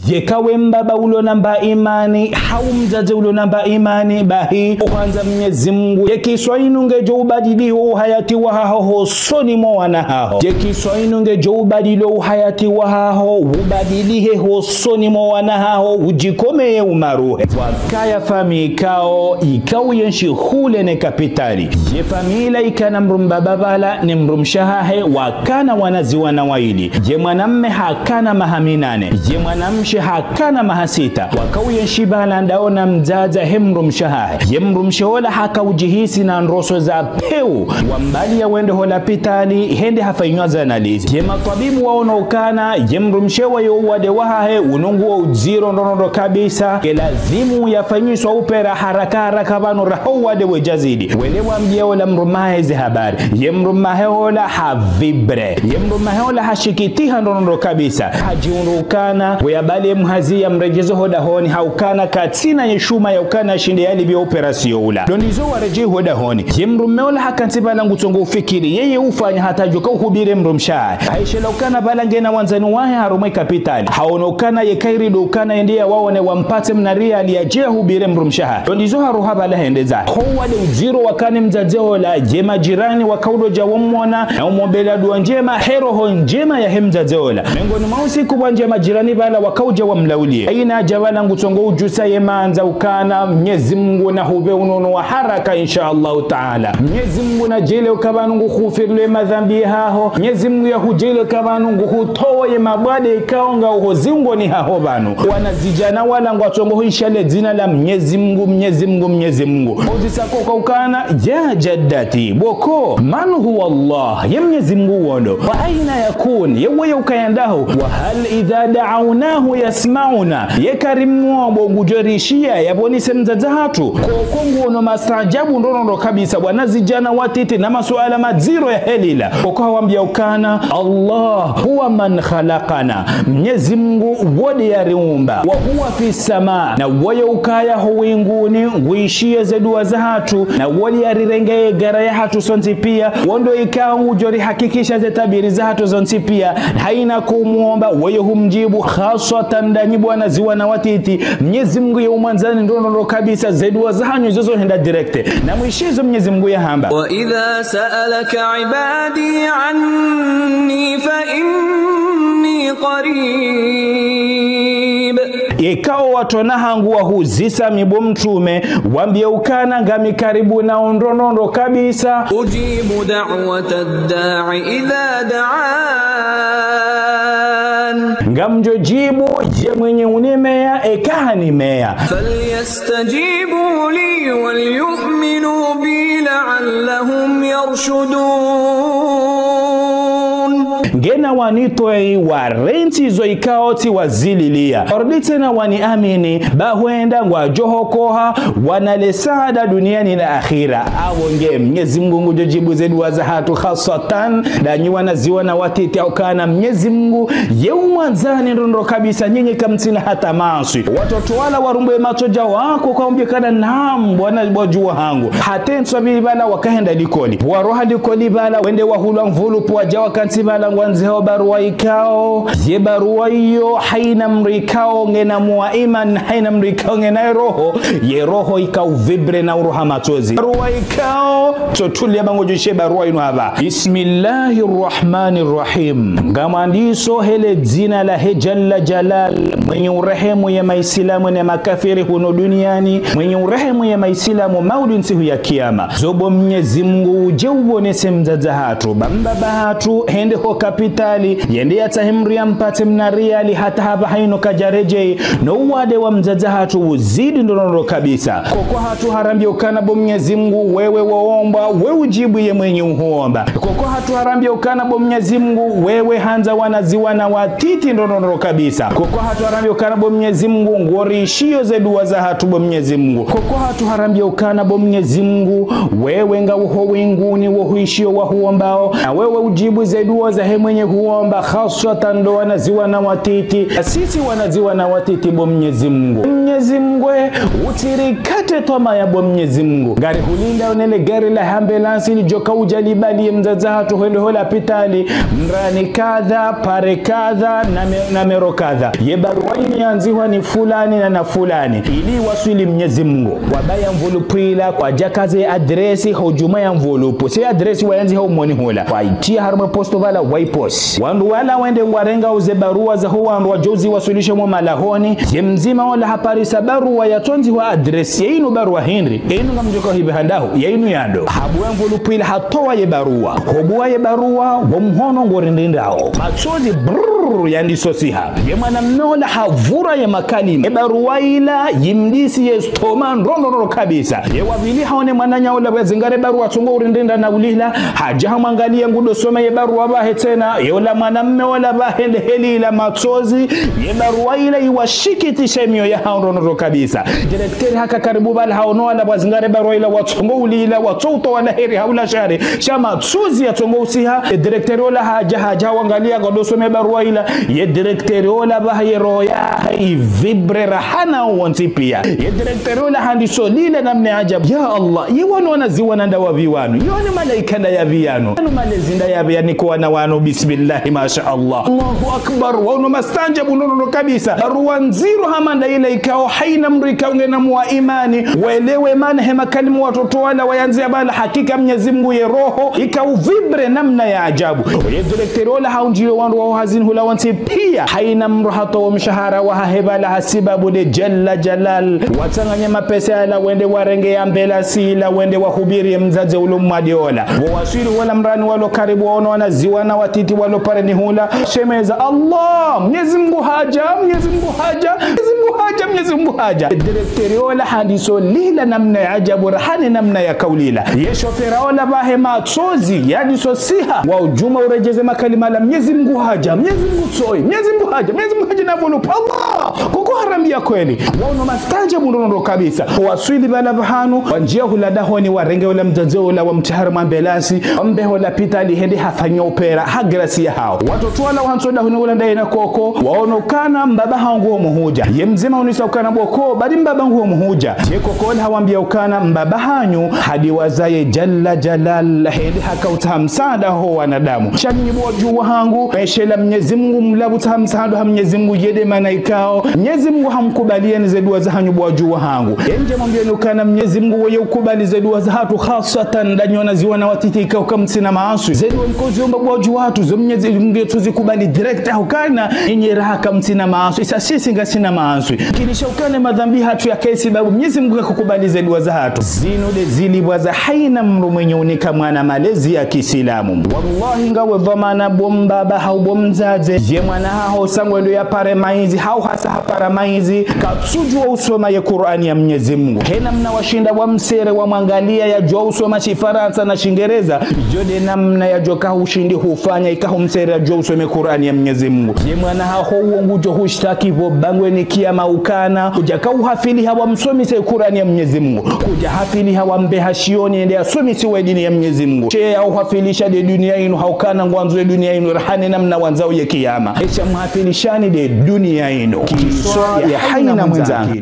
Yekawe mbaba ulo namba imani haumzaze ulo namba imani bahi kwanza Mwenyezi Mungu ekiswainu ngedo ubadili owhayati waho soni mo wanahao ekiswainu ngedo ubadili owhayati waho ubadilihe ho soni mo wanahao ujikomeye umaruhe wakaya famikao ikau yenshi hule ne kapitali ye famila ikana mrumbaba bala ni mrumshahahe wakana wanaziwa na waili je mwanamme hakana mahaminane je mwanamshe hakana mahasita wakauye shibala ndaona mdzaza hemrumshaha yemrumshola haka ujihisi na nroso za peu wambali ya wende hola pitali hende hafainywaza analizi yema tabibu waonokana yemrumshewa yo wade wahahe unungu wa uziro ndonondo kabisa kelazimu yafanyiswa upera haraka bano raho wade wejazidi welewa mjeola mrumahe zi habari yemrumahe hola havibre yemrumahe hola hashikitiha ndonondo kabisa hajiunukana weyabali mhazia mrejezo hoda honi haukana katina yeshuma ya ukana shinde yali biya operasio ula dondizo wareje hoda honi yemrumeola hakantiba langu tongo ufikiri yeye ufanya hatajuka uhubire mrumshaa haishela ukana balangena wanzani wahe harume kapitali haonokana yekairi do ukana endia waone wampate mnaria aliyajea hubire mrumshaa dondizo haruha bala hendeza howade ujiro wakane Mdzadzahao la jema jirani wakaudo jawomona na umobela dua njema heroho njema ya Mdzadzahao la mengoni mausi kubwa njema jirani bala wakauja wa mlaulie aina javala ngutongo ujusa yemanza ukana Mwenyezi Mungu na hube unono wa haraka insha Allah taala Mwenyezi Mungu na jele ukabanungu khufirle madhambi haho Mwenyezi Mungu ya hujele kabanungu hutoye mabade ikaonga uhozingo ni haho banu Wanazidja na wala ngwatongo inshale zina la Mwenyezi Mungu uzisako kwa ukana ya jaddati boko man huwa Allah ya Mwenyezi Mungu wondo wa aina yakun yewe ukayandaho wa hal idha da'awnahu yasma'una yekarimu bongujorishia yapvonese Mdzadzahao kokongo ono mastrajabu ndonondo kabisa Wanazidja na watiti na masuala madziro ya helila koko hawambia ukana Allah huwa man khalaqana Mwenyezi Mungu wodi ya riumba wa huwa fi sama na waye ukaya huwinguni nguishie zedua za hatu na wali ya rirenge gara ya hatu sonti pia wondo ikawa ujori hakikisha zetabiri za hatu zonti pia haina kumuomba waye humjibu khaswatan ndani bwana ziwa na watiti Mwenyezi Mungu ya umanzani ndonondo kabisa zedua za hanyo zozo henda direkte na mwishizo Mwenyezi Mungu ya hamba wa idha sa'alaka ibadi anni fa inni qarib ikao watonahangu wa huzisa mibo mtume wambie ukana ngami karibu na ondronondo kabisa ujibu da'wata ad-da'i idha da'an ngamjo jibu je mwenye unemea ekahanimea falyastajibu li walyu'minu bi la'allahum yarshudun ngena wanitoi wa renti zo ikaoti wazililia ordite na wani amini bahuenda ngwa johokoha wanalesaada duniani na akhira awonge Mwenyezi Mungu jojibu zedu wazahatu khasatan danyi wanaziwa na watiti au kana Mwenyezi Mungu yeumanzani ndondo kabisa nyinyi kamtina hata maswi watoto wala warumbe matoja wako kwa mbikana naam bwana bojua hangu hatenswa bibala wakahenda likoli waroha likoli bala wende wahulwa mvulu kwa jawa kantibala wandziha barua ikao ye barua iyo haina mrikao ngena muaiman haina mrikao ngena roho ye roho ikao vibre na uruha matozi barua ikao totulia bangojishe barua inu haba Bismillahirrahmanirrahim ngamandiso hele zina la hejalla jalal mwenye urehemu ya maislamu na makafiri huno duniani mwenye urehemu ya maislamu maudin sihu ya kiyama zobo Mwenyezi Mungu uje ubonese Mdzadzahao bamba hatu hende ho kapitali yende yatahimria mpate mnariali hata haba haino kajareje no wade wa Mdzadzahao uzidi ndonondo kabisa koko hatu harambia ukana bo Mwenyezi Mungu wewe waomba wewe ujibu ye mwenye uomba koko hatu harambia ukana bo Mwenyezi Mungu wewe hanza wanaziwa na watiti ndonondo kabisa koko hatu harambia ukana bo Mwenyezi Mungu ngorishio zedua za hatu bo Mwenyezi Mungu koko hatu harambia ukana bo Mwenyezi Mungu wewe nga uho winguni wo huishio wa huombao na wewe ujibu zedua za hemu mwenye kuomba haswatan ndo wanaziwa na watiti. Sisi wanaziwa na watiti bo Mwenyezi Mungu. Mwenyezi Mungu utirikate toma ya bo Mwenyezi Mungu. Gari hulinda onele gari la ambulance ni joka ujalibali Mdzadzahao tuhende hola pitali mrani kadha pare kadha na mero kadha. Ye barua imeanziwa ni fulani na fulani ili wasili Mwenyezi Mungu. Wabaya mvolupila kwa jakaze adresi hujuma ya mvolupu. Si adresi wayanzi hao mwoni hola. Waitia harma posto vala waipos. Wandu wala wende warenga uze barua za huwa wandu wajozi wasulisha mwa malahoni. Ye mzima wala haparisa barua ya tonzi wa adresi. Ye inu barua Henry. Ye inu ngamjoko hibe handahu. Ye inu yando. Habu ya mvolupila hatoa ye barua. Hobua ye barua wamhono ngorindindao. Machozi brrrr yandisosiha. Ye mwana mnola havura ye makalima. Ye barua ila yimdisi ye stoma nrono kabisa. Ye wavili haone mwananya ula wezingare barua tungo urindinda na ulila. Hajaha Mwangalia ngudo soma ye barua bahe tena. Ye ula mwanamme wala bahele heli ila machozi. Ye barua ila iwashikitisha mio ya haonrono kabisa. Direkteri haka karibu bala haono wala wezingare barua ila watungo ulila watuto wala heri haula shari. Shama tsuzi ya tungo usiha. Ye direkteri wala hajaha Wangalia ngudo soma barua ila. Ye direkteri wala bahe roya vibre rahana uwansipia. Ye direkteri wala handi solile namne ajabu. Ya Allah, ye wanu wanaziwa nanda wa viwanu. Yoni malaika nda ya viyanu. Yonu malezinda ya viyani kuwa na wanu bismillahi masha Allah. Allahu akbar. Wanu mastanjabu nono kabisa. Wandziru hamanda ila ikao haina mrika ungena muwa imani. Welewe manhema kalimu watoto wala wayanzia bala hakika Mwenyezi Mungu ye roho. Ikao vibre namna ya ajabu. Ye direkteri wala haunjiyo wanu wa hazin hula wansipia. Haina mruhato wa mshahara wa hahebala hasibabu de jalla jalal. Watanganye mapesa ala wende warenge ya mbela sila wende wahubiri mzaze ulumwadiola. Wawasiri wala mrani walo karibu waono wanaziwa na watiti walo pare ni hula. Shemeza Allah, Mwenyezi Mungu haja, Mwenyezi Mungu haja, Mwenyezi Mungu haja, Mwenyezi Mungu haja. Direkteri wala hadiso lila namna ya ajabu rahani namna ya kaulila. Ye shofera wala bahe machozi yani sosiha. Wa ujuma urejeze makalima la Mwenyezi Mungu haja, Mwenyezi Mungu soi, Mwenyezi Mungu haja, Mwenyezi Mungu haja na volupu. Allah, kuko haramia kweli. Wano mastanja munono kabisa. Waswili bala bahanu, wanjia hula dahoni warenge wala Mdzadzahao wala wamtihara mambelasi. Wambe wala pita lihende hafanya opera, hagrasi ya hao. Watoto wala wanso dahoni wala ndaina koko. Waono kana mbabaha nguo muhuja. Ye mzima unisa ukana boko, badi mbaba nguo muhuja. Ye koko wala hawambia ukana mbabahanyu, hadi wazaye jalla jalal. Hende haka utahamsada ho wanadamu. Shani mbuwa juwa hangu, meshela Mwenyezi Mungu mlabu utahamsado ha Mwenyezi Mungu yede manaikao. Mwenyezi Mungu hamkubalia ni zedua za hanyu buwa juwa hangu. Enje mwambia nukana Mwenyezi Mungu weye ukubali zedua za hatu khasatan danyona ziwa na watitika ukamtsina maasui. Zedua mkozi umba buwa juwa hatu zo Mwenyezi Mungu tuzikubali direkta hukana inye raha kamtsina maasui. Isa sisi nga sina maasui. Kinisha ukane madhambi hatu ya kesi babu Mwenyezi Mungu kukubali zedua za hatu. Zinu de zili waza haina mru mwenye unika mwana malezi ya kisilamu. Wallahi nga wadhamana bombaba hau bomzaze. Ye mwana hao sangwendo ya pare maizi hau hasa hapara maizi. Katsujua usoma ya Qur'ani ya Mwenyezi Mungu. Hena mna washinda wa msere wa Mwangalia ya jua usoma Chifaransa na Shingereza. Jode namna ya joka ushindi hufanya ikahu msere ya jua usome Qur'ani ya Mwenyezi Mungu. Ye mwana hao uongujo hushtaki vo bangwe ni kiyama ukana. Kujaka uhafili hawa msomi se Qur'ani ya Mwenyezi Mungu. Kuja hafili hawa mbeha shioni ende ya somi si wedini ya Mwenyezi Mungu. Che ya uhafilisha de dunia inu haukana ngwanzo de dunia inu rahani namna wanzao ya kiyama. Esha muhafilishani de dunia inu. Kiswa ya haina mwenzangu.